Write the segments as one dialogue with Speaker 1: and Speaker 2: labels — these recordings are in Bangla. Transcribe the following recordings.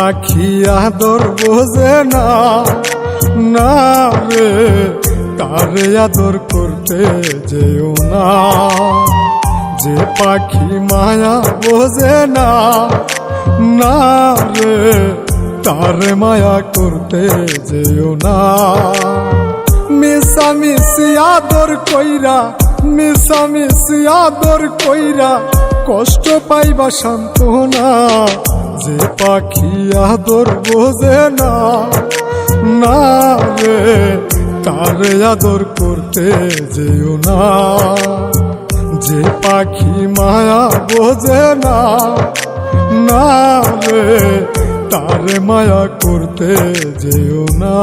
Speaker 1: পাখি আদর বোঝে না, না রে তারে আদর করতে যেও না। যে পাখি মায়া বোঝে না, না রে তারে মায়া করতে যেও না। মিশামিশি আদর কইরা, মিশামিশি আদর কইরা কষ্ট পাইবা সান্ত্বনা। যে পাখি আদর বোঝে না, না রে তারে আদর করতে যেও না। যে পাখি মায়া বোঝে না, না রে তারে মায়া করতে যেও না।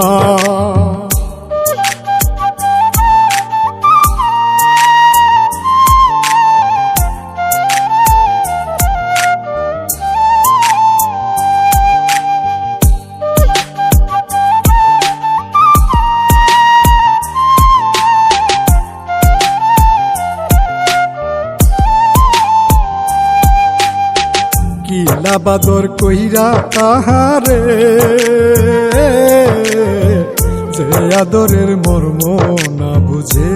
Speaker 1: কিলা বাদর কইরা তাহারে, যে আদরের মর্ম না বুঝে।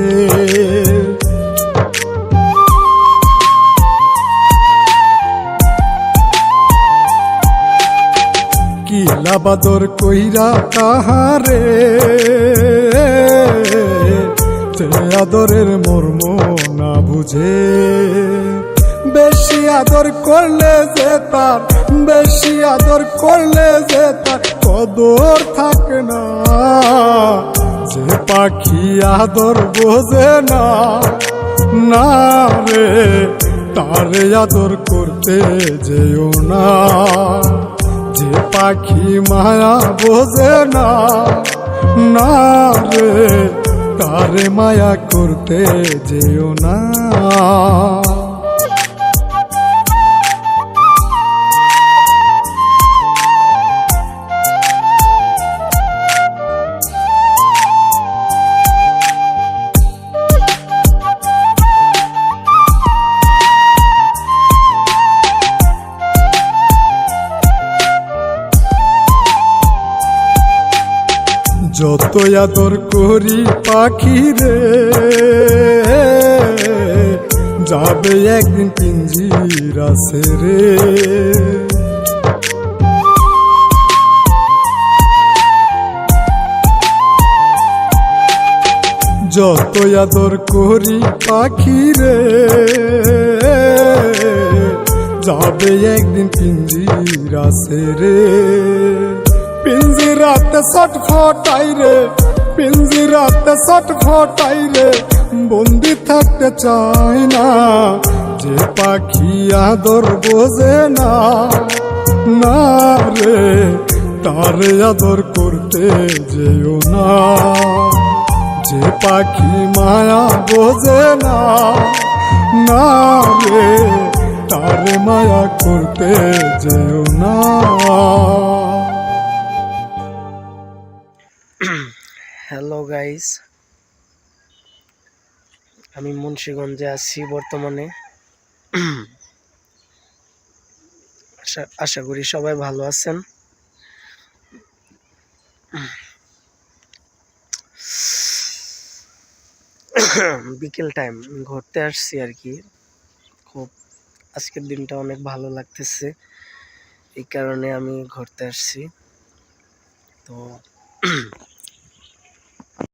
Speaker 1: কিলা বাদর কইরা তাহারে, যে আদরের মর্ম না বুঝে। বেশি আদর করলে যে তার, বেশি আদর করলে যে তার কদর থাকে না। যে পাখি আদর বোঝে না, না রে তারে আদর করতে যেও না। যে পাখি মায়া বোঝে না, না রে তারে মায়া করতে যেও না। যত আদর করি পাখি রে, যাবে একদিন পিঞ্জিরা ছেড়ে। যত আদর করি পাখি রে, যাবে একদিন পিঞ্জিরা ছেড়ে। পিঞ্জিরাতে ছটফটাই রে, পিঞ্জিরাতে ছটফটাই রে, বন্দি থাকতে চাই না। যে পাখি আদর বোঝে না, না রে তারে আদর করতে যেও না। যে পাখি মায়া বোঝে না, না রে তারে মায়া করতে যেও না।
Speaker 2: হ্যালো গাইস, আমি মুন্সিগঞ্জে আছি বর্তমানে। আশা করি সবাই ভালো আছেন। বিকেল টাইম ঘুরতে আসছি আর কি। খুব আজকের দিনটা অনেক ভালো লাগতেছে, এই কারণে আমি ঘুরতে আসছি। তো